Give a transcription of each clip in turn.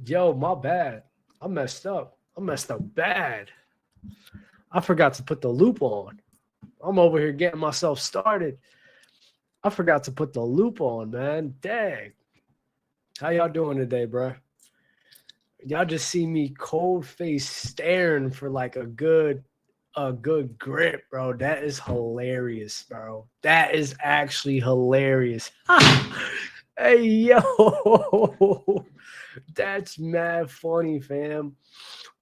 Yo, my bad. I messed up. I messed up bad. I forgot to put the loop on. I'm over here getting myself started. I forgot to put the loop on, man. Dang. How y'all doing today, bro? Y'all just see me cold face staring for like a good grip, bro. That is hilarious, bro. That is actually hilarious. Hey, yo. That's mad funny, fam.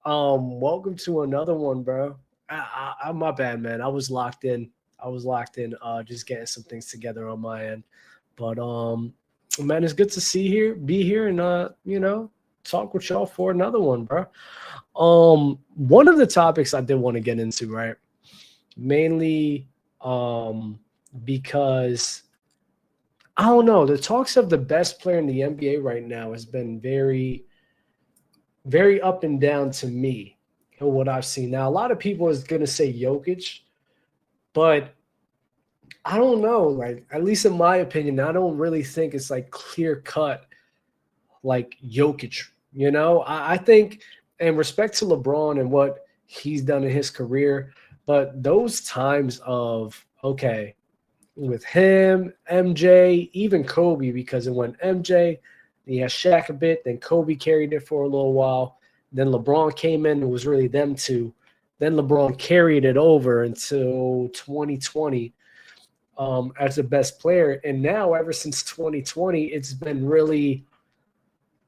Welcome to another one, bro. I'm my bad, man. I was locked in. Just getting some things together on my end. But man, it's good to be here, and talk with y'all for another one, bro. One of the topics I did want to get into, right? Mainly because I don't know, the talks of the best player in the NBA right now has been very, very up and down to me and what I've seen. Now, a lot of people is gonna say Jokic, but I don't know. Like, at least in my opinion, I don't really think it's like clear cut like Jokic. I think, and respect to LeBron and what he's done in his career, but those times of, okay, with him, MJ, even Kobe, because it went MJ, he had Shaq a bit, then Kobe carried it for a little while. Then LeBron came in, it was really them two. Then LeBron carried it over until 2020 as the best player. And now, ever since 2020, it's been really,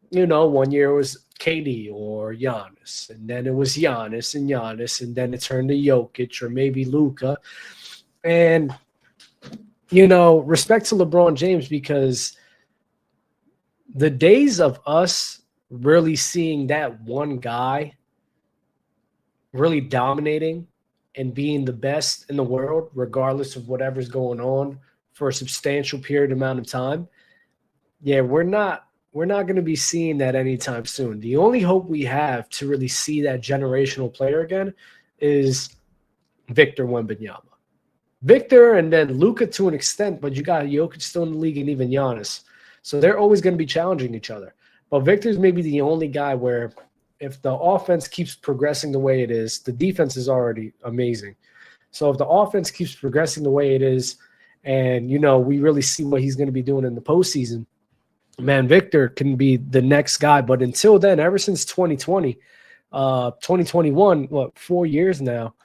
1 year it was KD or Giannis, and then it was Giannis, and then it turned to Jokic or maybe Luka. And, respect to LeBron James, because the days of us really seeing that one guy really dominating and being the best in the world, regardless of whatever's going on for a substantial period amount of time, yeah, we're not going to be seeing that anytime soon. The only hope we have to really see that generational player again is Victor Wembanyama. Victor and then Luka to an extent, but you got Jokic still in the league and even Giannis. So they're always going to be challenging each other. But Victor's maybe the only guy where if the offense keeps progressing the way it is, the defense is already amazing. So if the offense keeps progressing the way it is, and, we really see what he's going to be doing in the postseason, man, Victor can be the next guy. But until then, ever since 2020, 2021, 4 years now,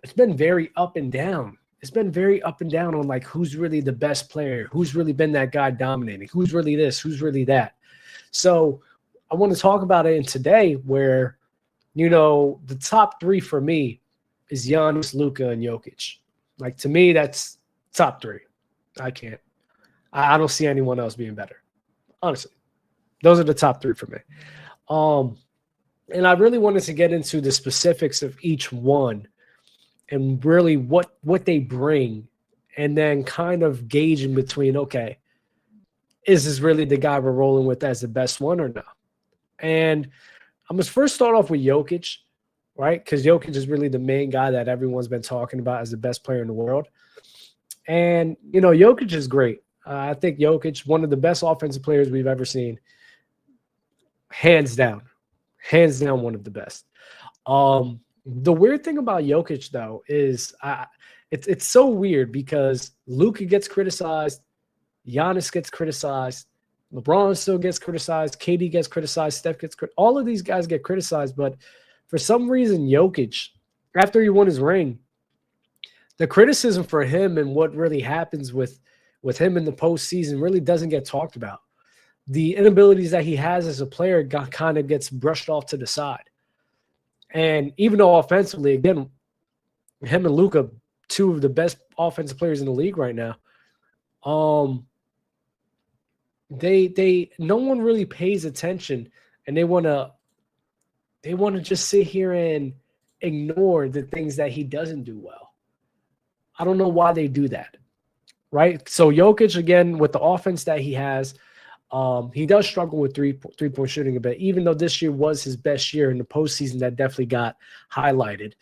it's been very up and down. It's been very up and down on like who's really the best player, who's really been that guy dominating, who's really this, who's really that. So I want to talk about it in today where, the top three for me is Giannis, Luka, and Jokic. Like, to me, that's top three. I don't see anyone else being better. Honestly, those are the top three for me. And I really wanted to get into the specifics of each one and really what they bring, and then kind of gauge in between, okay, is this really the guy we're rolling with as the best one or no? And I must first start off with Jokic, right? Because Jokic is really the main guy that everyone's been talking about as the best player in the world. And, Jokic is great. I think Jokic, one of the best offensive players we've ever seen. Hands down, one of the best. The weird thing about Jokic, though, is it's so weird because Luka gets criticized, Giannis gets criticized, LeBron still gets criticized, KD gets criticized, Steph gets criticized. All of these guys get criticized, but for some reason, Jokic, after he won his ring, the criticism for him and what really happens with him in the postseason really doesn't get talked about. The inabilities that he has as a player kind of gets brushed off to the side. And even though offensively, again, him and Luka, two of the best offensive players in the league right now, no one really pays attention, and they want to just sit here and ignore the things that he doesn't do well. I don't know why they do that, right? So Jokic, again, with the offense that he has, he does struggle with three-point shooting a bit, even though this year was his best year in the postseason. That definitely got highlighted.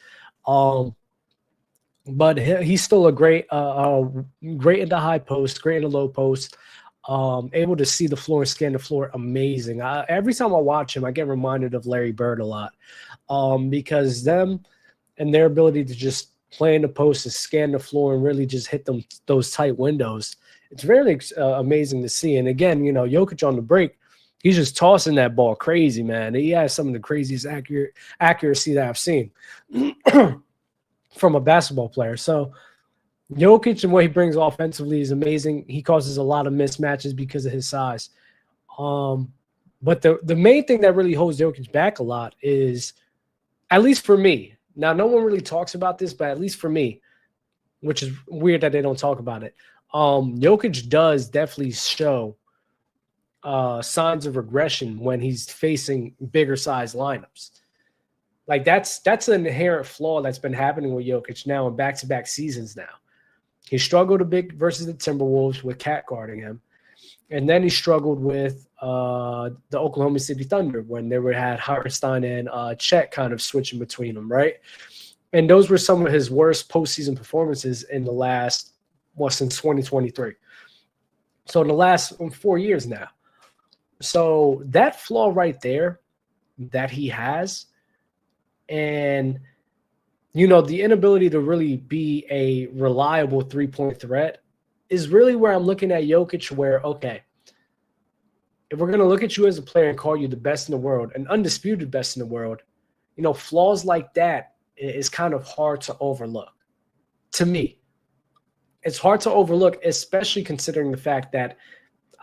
But he's still a great in the high post, great in the low post. able to see the floor and scan the floor, amazing. Every time I watch him, I get reminded of Larry Bird a lot, because them and their ability to just play in the post and scan the floor and really just hit those tight windows. It's really amazing to see. And again, Jokic on the break, he's just tossing that ball crazy, man. He has some of the craziest accuracy that I've seen from a basketball player. So Jokic and what he brings offensively is amazing. He causes a lot of mismatches because of his size. But the main thing that really holds Jokic back a lot is, at least for me, now no one really talks about this, but at least for me, which is weird that they don't talk about it, Jokic does definitely show signs of regression when he's facing bigger size lineups. Like that's an inherent flaw that's been happening with Jokic now in back-to-back seasons now. He struggled a bit versus the Timberwolves with Cat guarding him. And then he struggled with the Oklahoma City Thunder when they had Hartenstein and Chet kind of switching between them, right? And those were some of his worst postseason performances in the last, since 2023. So in the last 4 years now. So that flaw right there that he has, and the inability to really be a reliable three-point threat is really where I'm looking at Jokic, where, okay, if we're going to look at you as a player and call you the best in the world, an undisputed best in the world, flaws like that is kind of hard to overlook. To me, it's hard to overlook, especially considering the fact that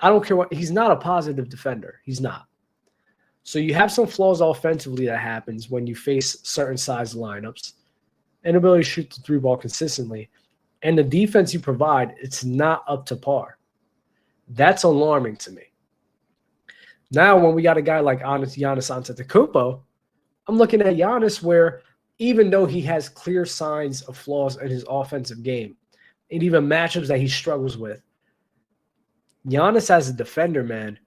I don't care what, he's not a positive defender. He's not. So you have some flaws offensively that happens when you face certain size lineups. Inability to shoot the three ball consistently, and the defense you provide, it's not up to par. That's alarming to me. Now, when we got a guy like Giannis Antetokounmpo, I'm looking at Giannis where, even though he has clear signs of flaws in his offensive game, and even matchups that he struggles with, Giannis as a defender, man,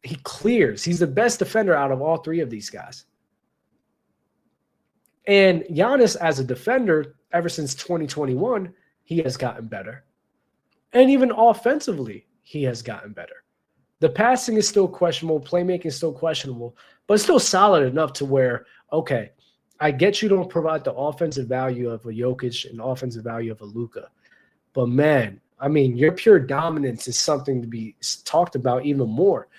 he clears. He's the best defender out of all three of these guys. And Giannis as a defender, ever since 2021, he has gotten better. And even offensively, he has gotten better. The passing is still questionable. Playmaking is still questionable. But it's still solid enough to where, okay, I get you don't provide the offensive value of a Jokic and offensive value of a Luka. But, man, I mean, your pure dominance is something to be talked about even more.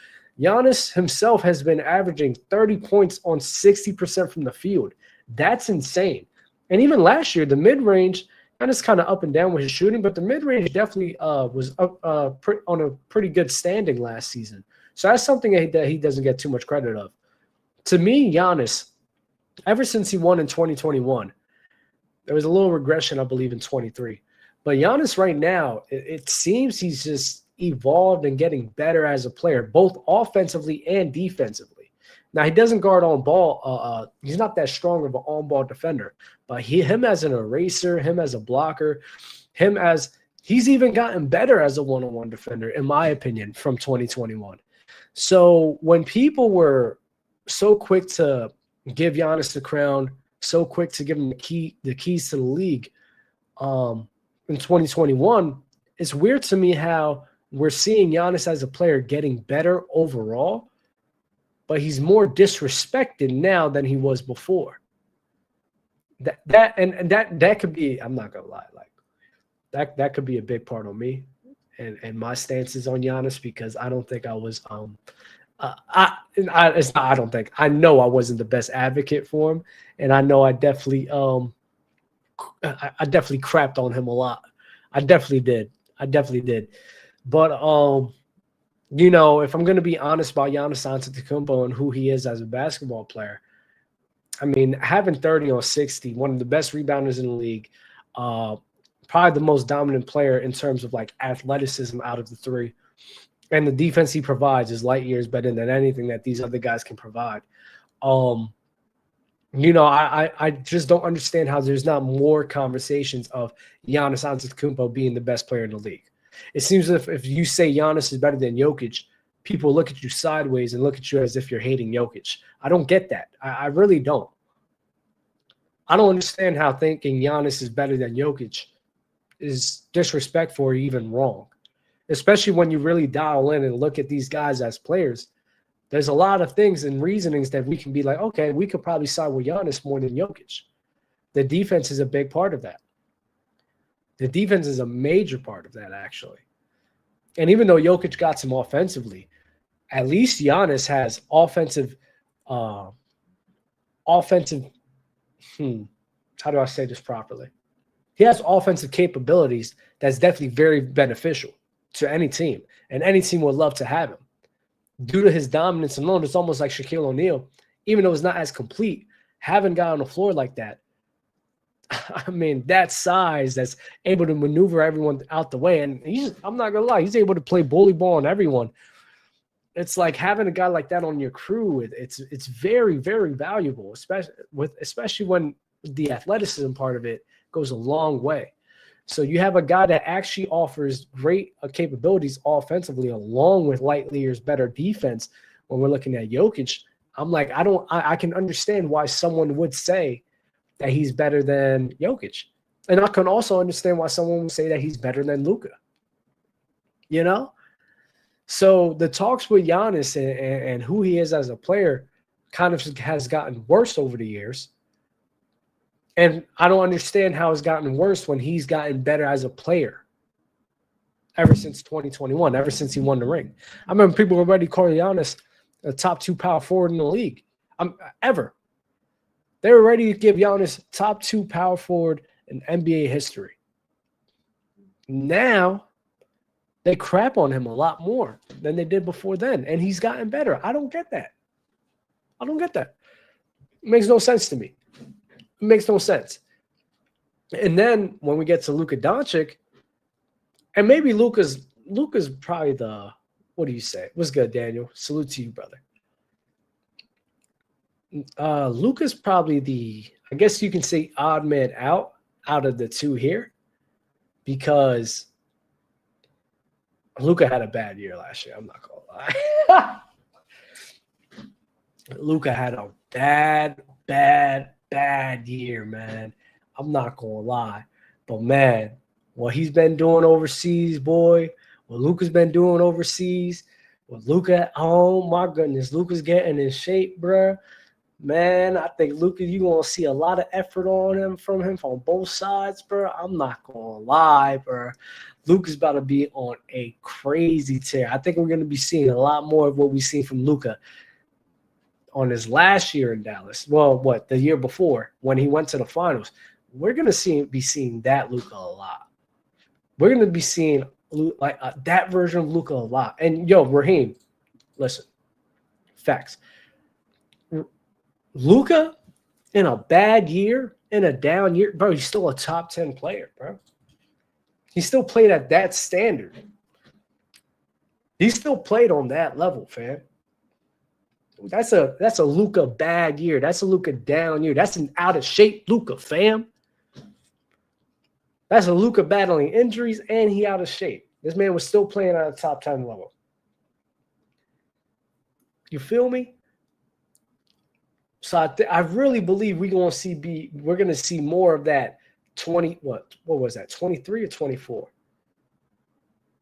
Giannis himself has been averaging 30 points on 60% from the field. That's insane. And even last year, the mid-range, and it's kind of up and down with his shooting, but the mid-range definitely was up, on a pretty good standing last season. So that's something that he doesn't get too much credit of. To me, Giannis, ever since he won in 2021, there was a little regression, I believe, in 23. But Giannis right now, it seems he's just evolved and getting better as a player, both offensively and defensively. Now, he doesn't guard on ball. He's not that strong of an on-ball defender. But him as an eraser, him as a blocker, he's even gotten better as a one-on-one defender, in my opinion, from 2021. So when people were so quick to give Giannis the crown, so quick to give him the keys to the league in 2021, it's weird to me how we're seeing Giannis as a player getting better overall, but he's more disrespected now than he was before. That could be, I'm not gonna lie, like that could be a big part on me and my stances on Giannis, because I don't think I was I know I wasn't the best advocate for him, and I know I definitely crapped on him a lot. I definitely did. But if I'm going to be honest about Giannis Antetokounmpo and who he is as a basketball player, I mean, having 30 on 60, one of the best rebounders in the league, probably the most dominant player in terms of like athleticism out of the three, and the defense he provides is light years better than anything that these other guys can provide. I just don't understand how there's not more conversations of Giannis Antetokounmpo being the best player in the league. It seems if you say Giannis is better than Jokic, people look at you sideways and look at you as if you're hating Jokic. I don't get that. I really don't. I don't understand how thinking Giannis is better than Jokic is disrespectful or even wrong, especially when you really dial in and look at these guys as players. There's a lot of things and reasonings that we can be like, okay, we could probably side with Giannis more than Jokic. The defense is a big part of that. The defense is a major part of that, actually. And even though Jokic got some offensively, at least Giannis has offensive, how do I say this properly? He has offensive capabilities that's definitely very beneficial to any team, and any team would love to have him. Due to his dominance alone, it's almost like Shaquille O'Neal, even though it's not as complete, having a guy on the floor like that, I mean, that size that's able to maneuver everyone out the way. And I'm not going to lie, he's able to play bully ball on everyone. It's like having a guy like that on your crew. It's very, very valuable, especially when the athleticism part of it goes a long way. So you have a guy that actually offers great capabilities offensively, along with light years better defense. When we're looking at Jokic, I'm like, I can understand why someone would say that he's better than Jokic. And I can also understand why someone would say that he's better than Luka. You know? So the talks with Giannis and who he is as a player kind of has gotten worse over the years. And I don't understand how it's gotten worse when he's gotten better as a player ever since 2021, ever since he won the ring. I remember people were already calling Giannis a top 2 power forward in the league. Ever. They were ready to give Giannis top 2 power forward in NBA history. Now, they crap on him a lot more than they did before then, and he's gotten better. I don't get that. It makes no sense to me. It makes no sense. And then when we get to Luka Doncic, and maybe Luka's probably the, what do you say? What's good, Daniel? Salute to you, brother. Luka's probably the, I guess you can say, odd man out of the two here, because Luka had a bad year last year. I'm not gonna lie. Luka had a bad year, man. I'm not gonna lie. But man, what he's been doing overseas, boy, what Luka's been doing overseas, with Luka at home, my goodness, Luka's getting in shape, bro. Man, I think Luka, you're going to see a lot of effort from him on both sides, bro. I'm not going to lie, bro. Luka's about to be on a crazy tear. I think we're going to be seeing a lot more of what we've seen from Luka on his last year in Dallas. Well, the year before when he went to the finals. We're going to be seeing that Luka a lot. We're going to be seeing that version of Luka a lot. And, Raheem, listen, facts. Luka, in a bad year, in a down year, bro, he's still a top 10 player, bro. He still played at that standard. He still played on that level, fam. That's a Luka bad year. That's a Luka down year. That's an out of shape Luka, fam. That's a Luka battling injuries and he out of shape. This man was still playing at a top 10 level. You feel me? So I really believe we're going to see more of that 20, what was that, 23 or 24?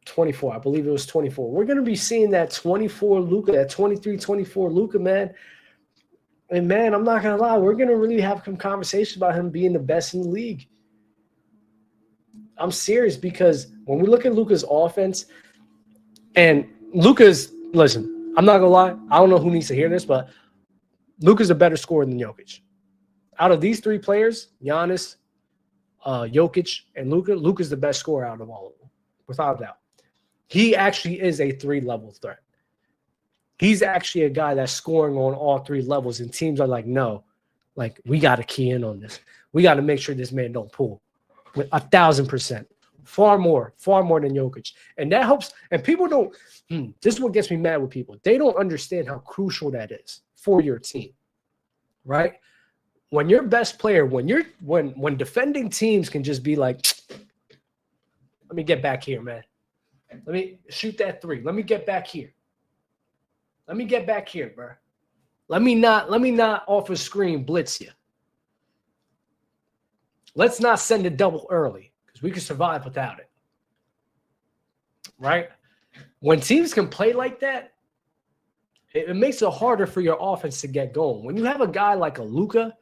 24, I believe it was 24. We're going to be seeing that 24 Luka, that 23, 24 Luka, man. And, man, I'm not going to lie, we're going to really have some conversations about him being the best in the league. I'm serious, because when we look at Luka's offense, and listen, I'm not going to lie, I don't know who needs to hear this, but Luka's a better scorer than Jokic. Out of these three players, Giannis, Jokic, and Luka's the best scorer out of all of them, without a doubt. He actually is a 3-level threat. He's actually a guy that's scoring on all 3 levels, and teams are like, no, like, we got to key in on this. We got to make sure this man don't pull with 1,000%. Far more than Jokic. And that helps. And people don't, this is what gets me mad with people. They don't understand how crucial that is for your team, right? When your best player, when defending teams can just be like, let me get back here, man. Let me shoot that 3. Let me get back here. Let me get back here, bro. Let me not off a screen blitz you. Let's not send a double early, because we can survive without it. Right? when teams can play like that, it makes it harder for your offense to get going. When you have a guy like a Luka,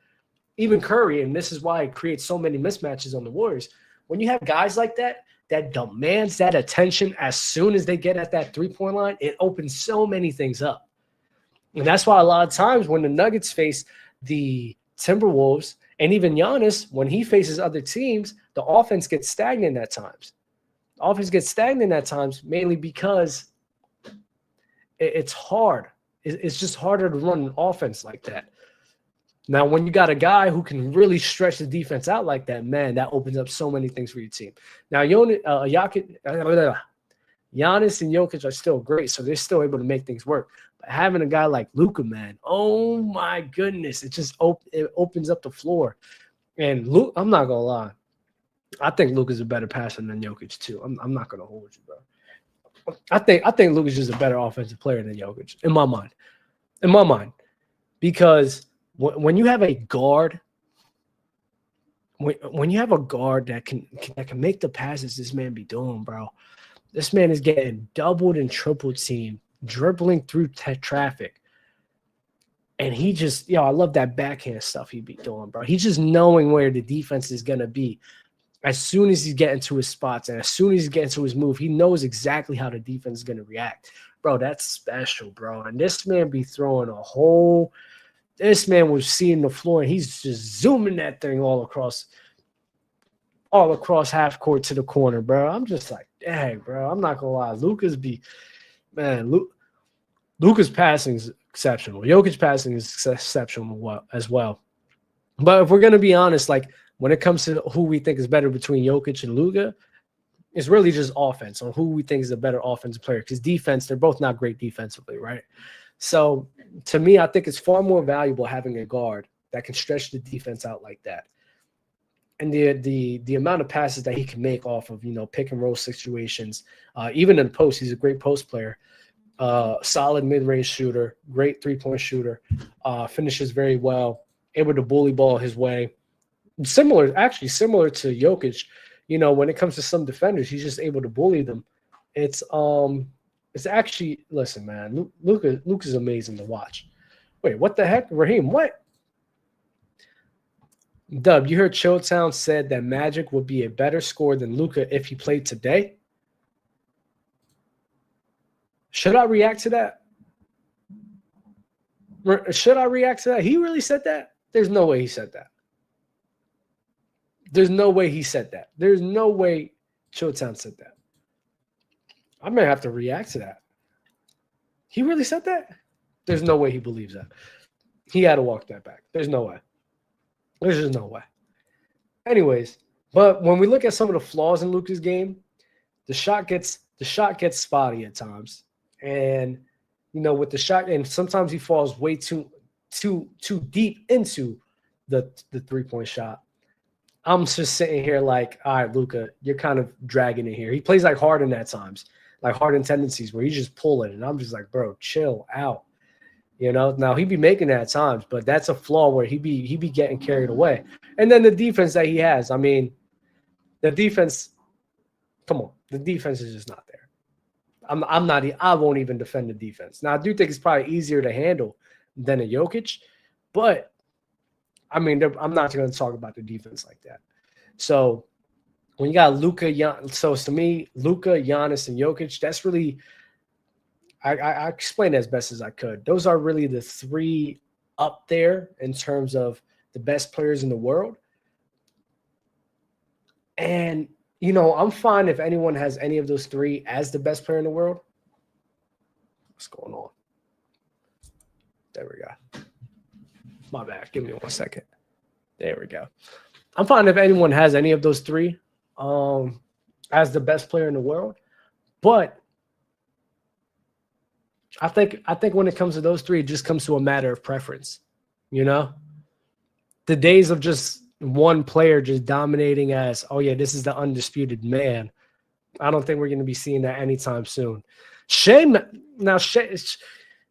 even Curry, and this is why it creates so many mismatches on the Warriors, when you have guys like that demands that attention as soon as they get at that three-point line, it opens so many things up. And that's why a lot of times when the Nuggets face the Timberwolves and even Giannis, when he faces other teams, the offense gets stagnant at times. The offense gets stagnant at times mainly because it's hard. It's just harder to run an offense like that. Now, when you got a guy who can really stretch the defense out like that, man, that opens up so many things for your team. Now, Giannis and Jokic are still great, so they're still able to make things work. But having a guy like Luka, man, oh my goodness, it just it opens up the floor. And Luke, I'm not gonna lie, I think Luka's a better passer than Jokic too. I'm not gonna hold you, bro. I think Luka's just a better offensive player than Jokic in my mind. In my mind, because when you have a guard, when you have a guard that can make the passes this man be doing, bro, this man is getting doubled and triple teamed, dribbling through traffic, and he just, I love that backhand stuff he be doing, bro. He's just knowing where the defense is gonna be as soon as he's getting to his spots and as soon as he's getting to his move. He knows exactly how the defense is gonna react, bro. That's special, bro. And this man be throwing a whole. This man was seeing the floor, and he's just zooming that thing all across half court to the corner, bro. I'm just like, dang, bro. I'm not gonna lie. Luka's passing is exceptional. Jokic passing is exceptional as well. But if we're gonna be honest, like when it comes to who we think is better between Jokic and Luka, it's really just offense on who we think is a better offensive player. Because defense, they're both not great defensively, right? So to me, I think it's far more valuable having a guard that can stretch the defense out like that. And the amount of passes that he can make off of, pick and roll situations, even in post, he's a great post player, solid mid-range shooter, great three-point shooter, finishes very well, able to bully ball his way. Similar to Jokic, when it comes to some defenders, he's just able to bully them. It's actually, listen, man, Luka's amazing to watch. Wait, what the heck? Raheem, what? Dub, you heard Chilltown said that Magic would be a better scorer than Luka if he played today? Should I react to that? He really said that? There's no way he said that. There's no way Chilltown said that. I may have to react to that. He really said that? There's no way he believes that. He had to walk that back. There's no way. There's just no way. Anyways, but when we look at some of the flaws in Luka's game, the shot gets spotty at times. And with the shot, and sometimes he falls way too deep into the three-point shot. I'm just sitting here like, all right, Luka, you're kind of dragging it here. He plays like Harden at times, like Harden tendencies where he's just pulling, and I'm just like, bro, chill out. Now he be making that at times, but that's a flaw where he be getting carried away. And then the defense that he has, I mean, the defense, come on, the defense is just not there. I won't even defend the defense. Now I do think it's probably easier to handle than a Jokic, but I mean, I'm not going to talk about the defense like that. So when you got Luka, so to me, Luka, Giannis, and Jokic, that's really I explained it as best as I could. Those are really the three up there in terms of the best players in the world. And, I'm fine if anyone has any of those three as the best player in the world. What's going on? There we go. My bad. Give me 1 second. There we go. I'm fine if anyone has any of those three as the best player in the world. But I think when it comes to those three, it just comes to a matter of preference. The days of just one player just dominating as, oh yeah, this is the undisputed man. I don't think we're going to be seeing that anytime soon.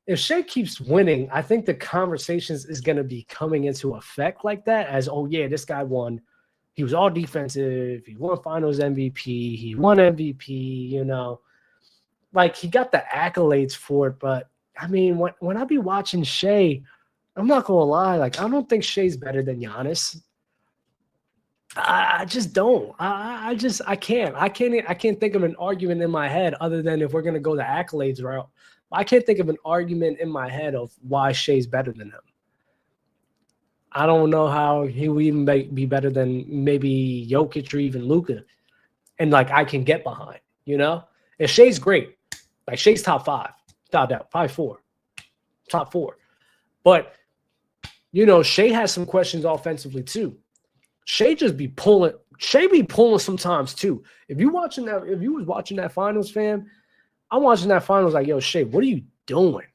If Shea keeps winning, I think the conversations is going to be coming into effect like that as, oh yeah, this guy won. He was all defensive. He won finals MVP. He won MVP, like he got the accolades for it, but I mean, when I be watching Shea, I'm not gonna lie, like I don't think Shea's better than Giannis. I just don't. I can't think of an argument in my head other than if we're gonna go the accolades route. I can't think of an argument in my head of why Shea's better than him. I don't know how he would even be better than maybe Jokic or even Luka. And like I can get behind, you know? And Shea's great. Like Shea's top 5, without doubt, 5'4", top 4. But you know, Shea has some questions offensively too. Shea be pulling sometimes too. If you was watching that finals, fam, I'm watching that finals like, yo, Shea, what are you doing?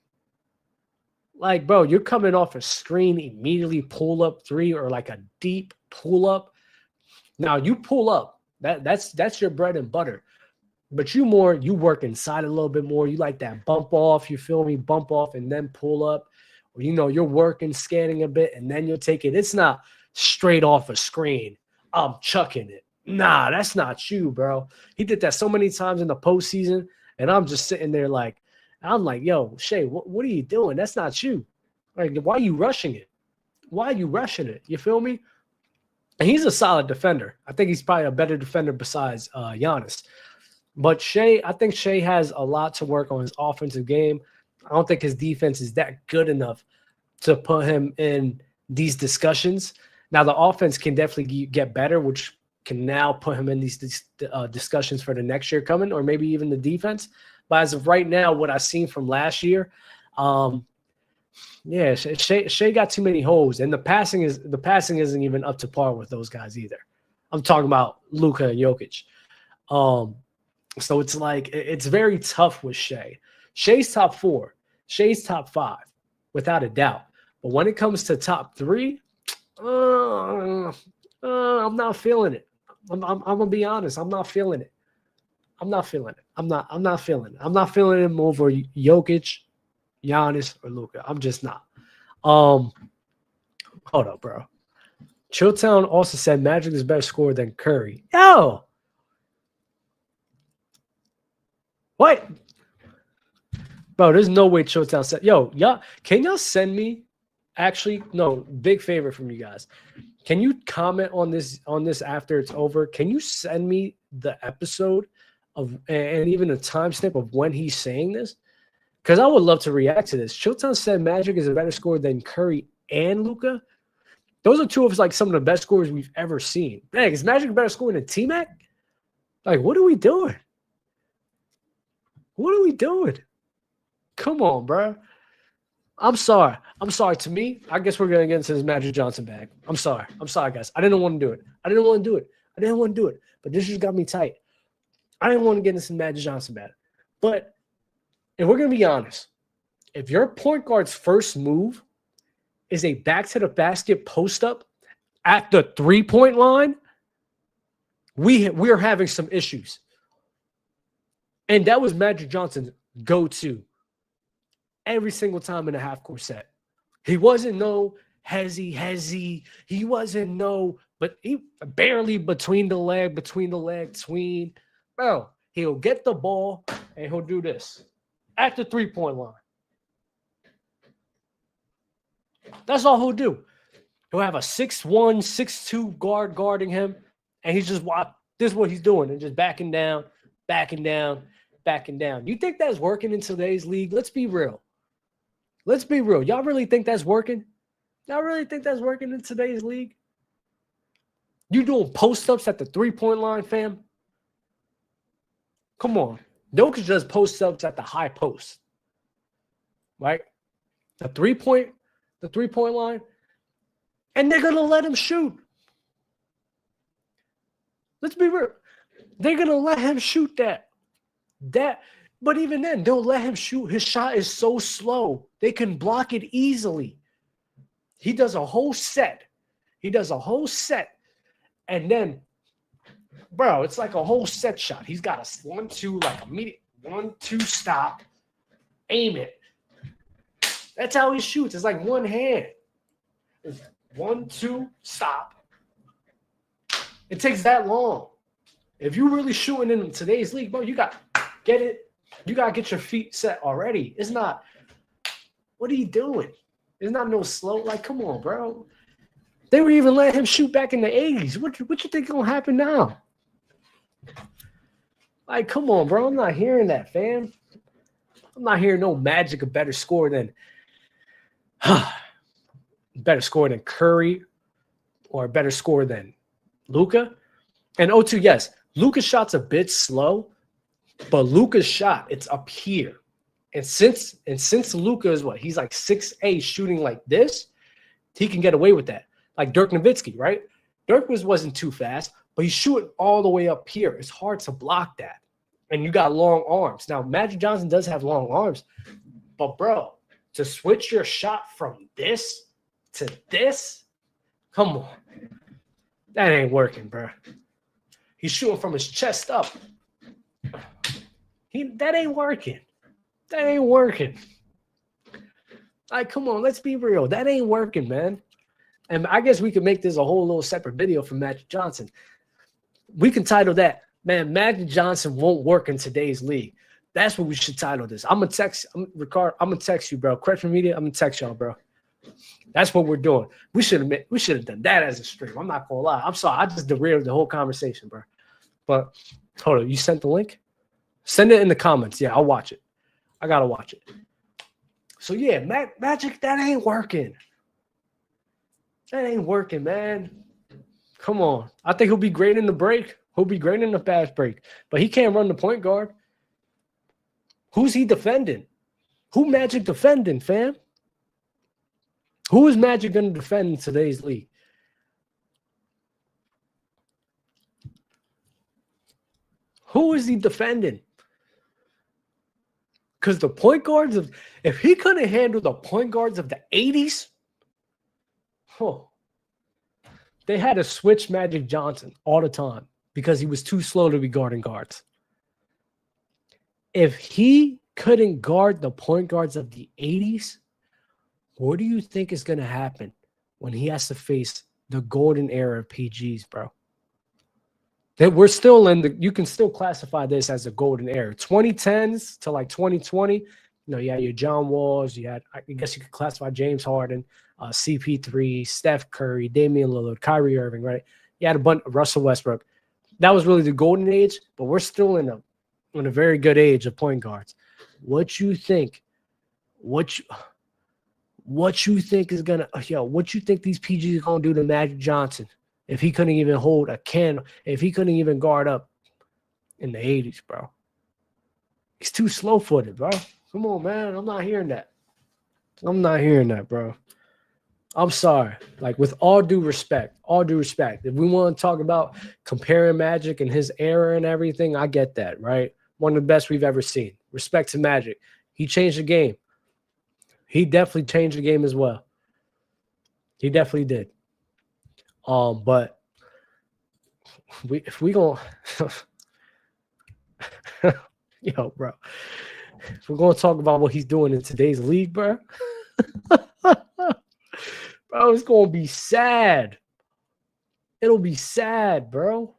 Like, bro, you're coming off a screen, immediately pull up 3 or like a deep pull up. Now you pull up. That's your bread and butter. But you work inside a little bit more. You like that bump off, you feel me? Bump off and then pull up. Or, you know, you're working, scanning a bit, and then you'll take it. It's not straight off a screen. I'm chucking it. Nah, that's not you, bro. He did that so many times in the postseason, and I'm just sitting there like, I'm like, yo, Shea, what are you doing? That's not you. Like, why are you rushing it? Why are you rushing it? You feel me? And he's a solid defender. I think he's probably a better defender besides Giannis. But Shea, I think Shea has a lot to work on his offensive game. I don't think his defense is that good enough to put him in these discussions. Now, the offense can definitely get better, which can now put him in these discussions for the next year coming, or maybe even the defense. But as of right now, what I've seen from last year, yeah, Shea got too many holes, and the passing isn't even up to par with those guys either. I'm talking about Luka and Jokic. So it's like it's very tough with Shea. Shea's top 4, Shea's top 5, without a doubt. But when it comes to top 3, I'm not feeling it. I'm gonna be honest. I'm not feeling it. I'm not feeling it. I'm not feeling it. I'm not feeling him over Jokic, Giannis, or Luka. I'm just not. Hold up, bro. Chilltown also said Magic is better scorer than Curry. Yo, what? Bro, there's no way Chilltown said. Yo, y'all, can y'all send me? Actually, no. Big favor from you guys. Can you comment on this after it's over? Can you send me the episode of and even a timestamp of when he's saying this? Because I would love to react to this. Chilltown said Magic is a better scorer than Curry and Luka. Those are two of like some of the best scorers we've ever seen. Dang, is Magic a better scorer than T-Mac? Like, what are we doing? What are we doing? Come on, bro. I'm sorry. To me, I guess we're going to get into this Magic Johnson bag. I'm sorry, guys. I didn't want to do it. But this just got me tight. I didn't want to get into some Magic Johnson bag. But if we're going to be honest, if your point guard's first move is a back-to-the-basket post-up at the three-point line, we're having some issues. And that was Magic Johnson's go-to every single time in a half-court set. He wasn't no hezzy. He wasn't no, but he barely between the leg, tween. Bro, he'll get the ball and he'll do this at the three-point line. That's all he'll do. He'll have a 6'1", 6'2" guard guarding him, and he's just this is what he's doing, and just backing down. You think that's working in today's league? Let's be real. Y'all really think that's working? Y'all really think that's working in today's league? You doing post-ups at the three-point line, fam? Come on. Jokic does post-ups at the high post. Right? The three-point line. And they're going to let him shoot. Let's be real. They're going to let him shoot that. But even then, they'll let him shoot. His shot is so slow. They can block it easily. He does a whole set. And then, bro, it's like a whole set shot. He's got a 1-2, like immediate 1-2 stop. Aim it. That's how he shoots. It's like one hand. It's 1-2 stop. It takes that long. If you're really shooting in today's league, bro, you got get it, You got to get your feet set already. It's not, what are you doing? It's not no slow. Like, come on, bro. They were even letting him shoot back in the 80s. What you think going to happen now? Like, come on, bro. I'm not hearing that, fam. I'm not hearing no Magic a better score than Curry or a better score than Luka. And 0-2, yes, Luka's shot's a bit slow, but Luka's shot, it's up here. And since Luka is what? He's like 6'8", shooting like this, he can get away with that. Like Dirk Nowitzki, right? Dirk wasn't too fast, but he's shooting all the way up here. It's hard to block that. And you got long arms. Now, Magic Johnson does have long arms, but bro, to switch your shot from this to this, come on. That ain't working, bro. He's shooting from his chest up. That ain't working. That ain't working. Like, come on, let's be real. That ain't working, man. And I guess we could make this a whole little separate video from Magic Johnson. We can title that, man, Magic Johnson won't work in today's league. That's what we should title this. I'm going to text you, bro. Kretschman Media, I'm going to text y'all, bro. That's what we're doing. We should have done that as a stream. I'm not going to lie. I'm sorry. I just derailed the whole conversation, bro. But hold on. You sent the link? Send it in the comments. Yeah, I'll watch it. I got to watch it. So, yeah, Magic, that ain't working. That ain't working, man. Come on. I think he'll be great in the break. He'll be great in the fast break. But he can't run the point guard. Who's he defending? Who Magic defending, fam? Who is Magic going to defend in today's league? Who is he defending? Because the point guards of, if he couldn't handle the point guards of the 80s, they had to switch Magic Johnson all the time because he was too slow to be guarding guards. If he couldn't guard the point guards of the 80s, what do you think is going to happen when he has to face the golden era of PGs, bro? That we're still in the, you can still classify this as a golden era. 2010s to like 2020, you know, you had your John Walls, you had, I guess you could classify James Harden, CP3, Steph Curry, Damian Lillard, Kyrie Irving, right? You had a bunch of Russell Westbrook. That was really the golden age, but we're still in a very good age of point guards. What you think? What you think is gonna, what you think these PGs are gonna do to Magic Johnson if he couldn't even hold a candle, if he couldn't even guard up in the 80s, bro? He's too slow-footed, bro. Come on, man. I'm not hearing that. I'm not hearing that, bro. I'm sorry. Like, with all due respect, if we want to talk about comparing Magic and his era and everything, I get that, right? One of the best we've ever seen. Respect to Magic. He changed the game. He definitely changed the game as well. He definitely did. But if we gonna bro, if we're gonna talk about what he's doing in today's league, bro, bro, it's gonna be sad. It'll be sad, bro.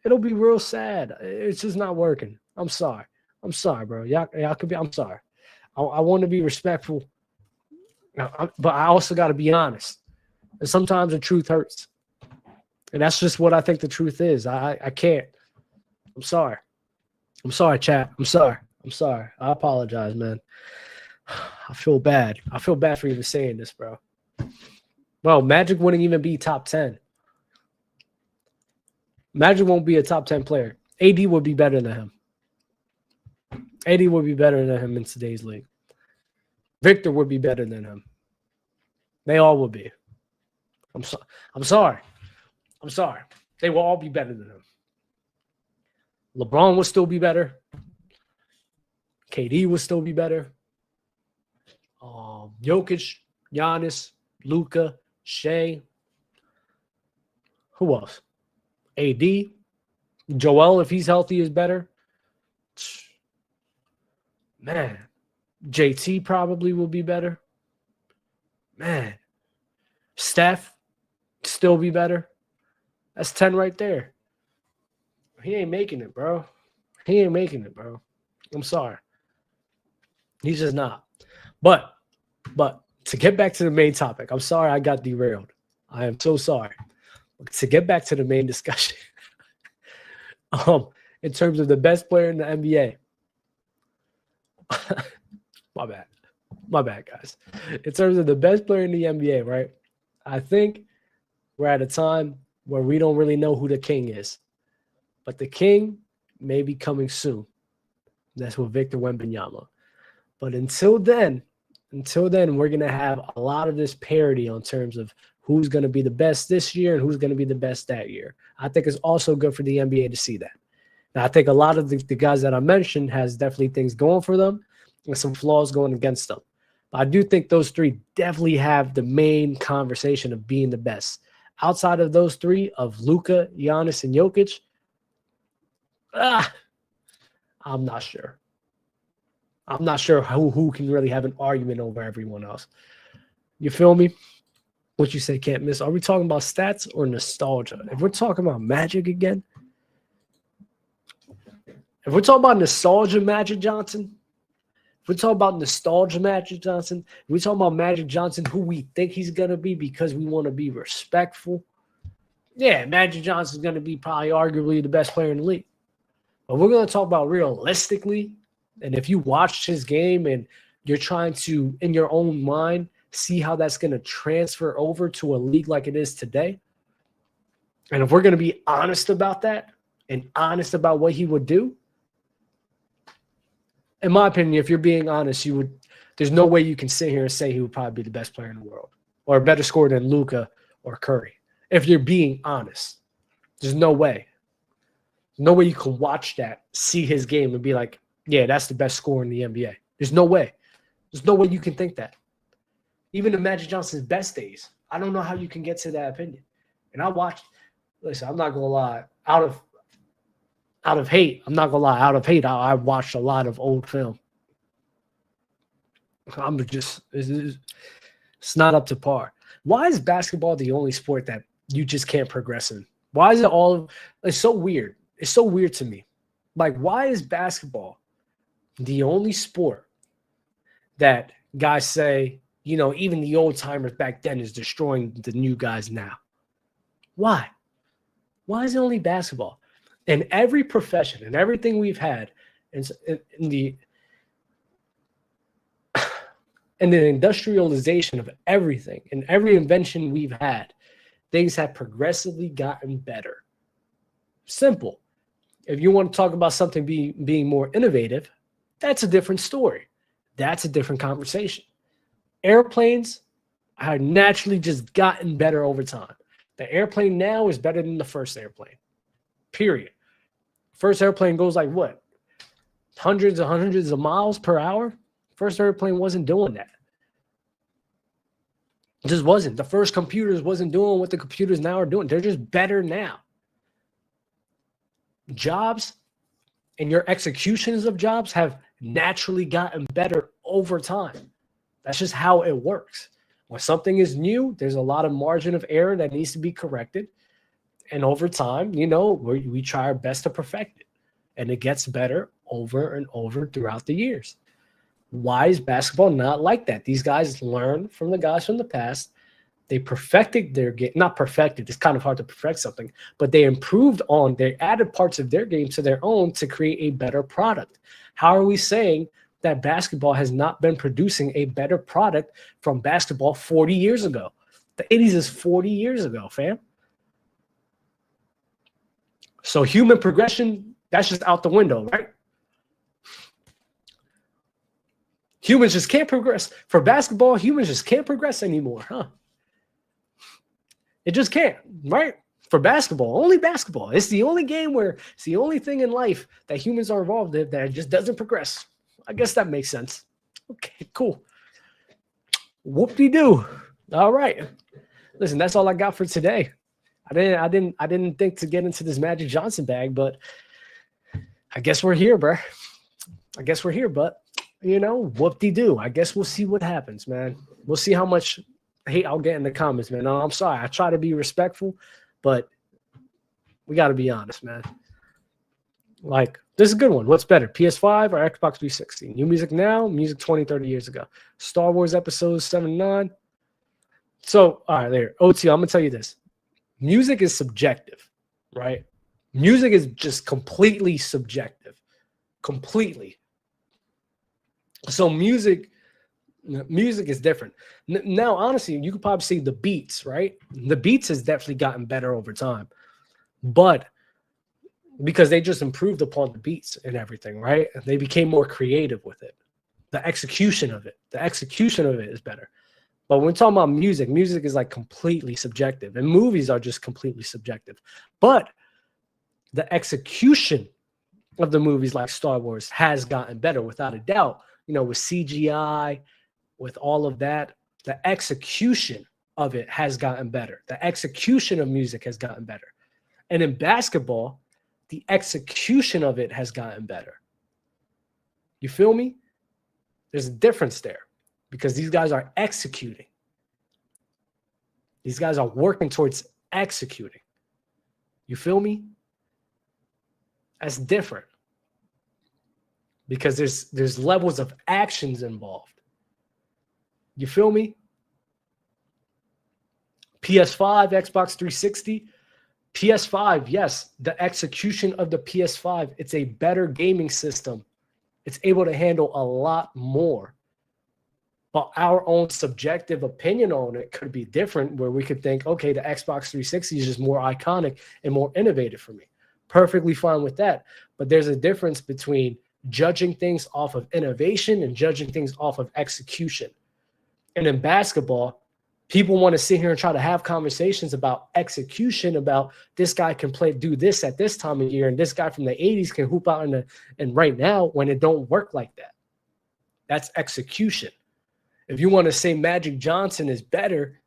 It'll be real sad. It's just not working. I'm sorry, bro. Y'all could be. I'm sorry. I want to be respectful, but I also got to be honest. And sometimes the truth hurts. And that's just what I think the truth is. I can't. I'm sorry. I'm sorry, chat. I'm sorry. I apologize, man. I feel bad. I feel bad for even saying this, bro. Well, Magic wouldn't even be top 10. Magic won't be a top 10 player. AD would be better than him. AD would be better than him in today's league. Victor would be better than him. They all would be. I'm sorry. They will all be better than him. LeBron will still be better. KD will still be better. Jokic, Giannis, Luka, Shea. Who else? AD. Joel, if he's healthy, is better. Man. JT probably will be better. Man. Steph still be better. That's 10 right there. He ain't making it, bro. I'm sorry. He's just not. But to get back to the main topic, I'm sorry I got derailed. I am so sorry. To get back to the main discussion, in terms of the best player in the NBA, my bad, guys. In terms of the best player in the NBA, right? I think we're at a time where we don't really know who the king is, but the king may be coming soon. That's with Victor Wembanyama. But until then, we're going to have a lot of this parity on terms of who's going to be the best this year and who's going to be the best that year. I think it's also good for the NBA to see that. Now, I think a lot of the guys that I mentioned has definitely things going for them and some flaws going against them. But I do think those three definitely have the main conversation of being the best. Outside of those three, of Luka, Giannis, and Jokic, I'm not sure. I'm not sure who can really have an argument over everyone else. You feel me? What you say can't miss. Are we talking about stats or nostalgia? If we're talking about Magic again, if we're talking about nostalgia Magic Johnson, if we're talking about nostalgia Magic Johnson, if we're talking about Magic Johnson, who we think he's going to be because we want to be respectful, yeah, Magic Johnson's going to be probably arguably the best player in the league. But we're going to talk about realistically, and if you watched his game and you're trying to, in your own mind, see how that's going to transfer over to a league like it is today, and if we're going to be honest about that and honest about what he would do, in my opinion, if you're being honest, there's no way you can sit here and say he would probably be the best player in the world or a better scorer than Luka or Curry. If you're being honest, there's no way. No way you can watch that, see his game, and be like, yeah, that's the best scorer in the NBA. There's no way. There's no way you can think that. Even in Magic Johnson's best days, I don't know how you can get to that opinion. And I'm not going to lie, out of hate, I watched a lot of old film. It's not up to par. Why is basketball the only sport that you just can't progress in? Why is it's so weird. It's so weird to me. Like, why is basketball the only sport that guys say, even the old timers back then is destroying the new guys now? Why? Why is it only basketball? In every profession and everything we've had in the industrialization of everything and every invention we've had, things have progressively gotten better. Simple. If you want to talk about something being more innovative, that's a different story. That's a different conversation. Airplanes have naturally just gotten better over time. The airplane now is better than the first airplane, period. First airplane goes like what? Hundreds and hundreds of miles per hour? First airplane wasn't doing that. It just wasn't. The first computers wasn't doing what the computers now are doing. They're just better now. Jobs and your executions of jobs have naturally gotten better over time. That's just how it works. When something is new, there's a lot of margin of error that needs to be corrected. And over time, we try our best to perfect it. And it gets better over and over throughout the years. Why is basketball not like that? These guys learn from the guys from the past. They perfected their game. Not perfected. It's kind of hard to perfect something. But they they added parts of their game to their own to create a better product. How are we saying that basketball has not been producing a better product from basketball 40 years ago? The 80s is 40 years ago, fam. So human progression, that's just out the window, right? Humans just can't progress. For basketball, humans just can't progress anymore, huh? It just can't, right? For basketball, only basketball. It's the only game where it's the only thing in life that humans are involved in that just doesn't progress. I guess that makes sense. Okay, cool. Whoop-de-doo. All right. Listen, that's all I got for today. I didn't think to get into this Magic Johnson bag, but I guess we're here, bro. I guess we're here, but whoop-de-doo. I guess we'll see what happens, man. We'll see how much hate I'll get in the comments, man. No, I'm sorry. I try to be respectful, but we got to be honest, man. Like, this is a good one. What's better, PS5 or Xbox 360? New music now, music 20, 30 years ago. Star Wars episodes 7 and 9. So, all right, there. OT, I'm going to tell you this. Music is subjective, right? Music is just completely subjective. Completely. So music is different. Now, honestly, you could probably see the beats, right? The beats has definitely gotten better over time. But because they just improved upon the beats and everything, right? They became more creative with it. The execution of it is better. But when we're talking about music, music is like completely subjective, and movies are just completely subjective. But the execution of the movies like Star Wars has gotten better without a doubt. You know, with CGI, with all of that, the execution of it has gotten better. The execution of music has gotten better. And in basketball, the execution of it has gotten better. You feel me? There's a difference there because these guys are executing. These guys are working towards executing. You feel me? That's different because there's levels of actions involved. You feel me? PS5, Xbox 360, PS5, yes, the execution of the PS5, it's a better gaming system. It's able to handle a lot more. But our own subjective opinion on it could be different, where we could think, okay, the Xbox 360 is just more iconic and more innovative for me. Perfectly fine with that. But there's a difference between judging things off of innovation and judging things off of execution. And in basketball, people want to sit here and try to have conversations about execution, about this guy can do this at this time of year, and this guy from the 80s can hoop out and right now, when it don't work like that. That's execution. If you want to say Magic Johnson is better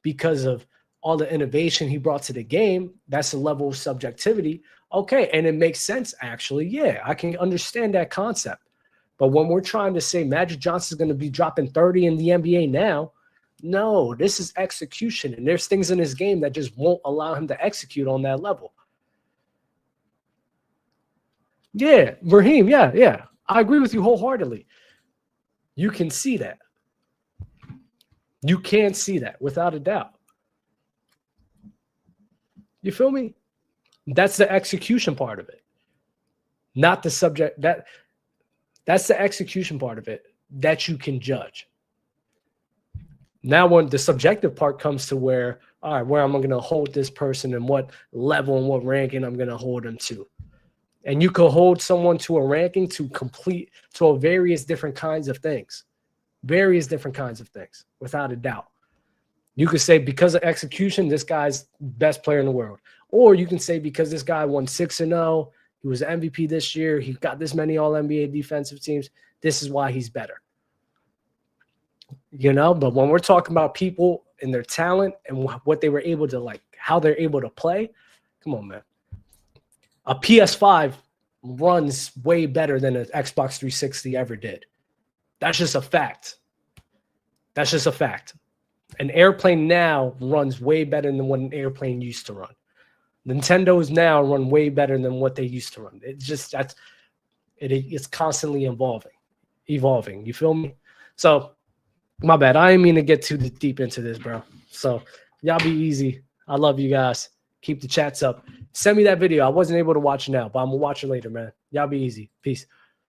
because of all the innovation he brought to the game, that's a level of subjectivity. Okay, and it makes sense, actually. Yeah, I can understand that concept. But when we're trying to say Magic Johnson is going to be dropping 30 in the NBA now, no, this is execution. And there's things in his game that just won't allow him to execute on that level. Yeah, Raheem, yeah. I agree with you wholeheartedly. You can see that. You can see that without a doubt. You feel me? That's the execution part of it. Not the subject. That's the execution part of it that you can judge. Now, when the subjective part comes to where, all right, where am I going to hold this person and what level and what ranking I'm going to hold them to. And you could hold someone to a ranking to various different kinds of things. Various different kinds of things, without a doubt. You could say because of execution, this guy's best player in the world. Or you can say because this guy won 6-0, he was MVP this year, he got this many All-NBA defensive teams, this is why he's better. You know, but when we're talking about people and their talent and what they were able to, like, how they're able to play, come on, man. A PS5 runs way better than an Xbox 360 ever did. That's just a fact. That's just a fact. An airplane now runs way better than what an airplane used to run. Nintendo's now run way better than what they used to run. It's just it's constantly evolving. You feel me? So, my bad. I didn't mean to get too deep into this, bro. So, y'all be easy. I love you guys. Keep the chats up. Send me that video. I wasn't able to watch it now, but I'm gonna watch it later, man. Y'all be easy. Peace.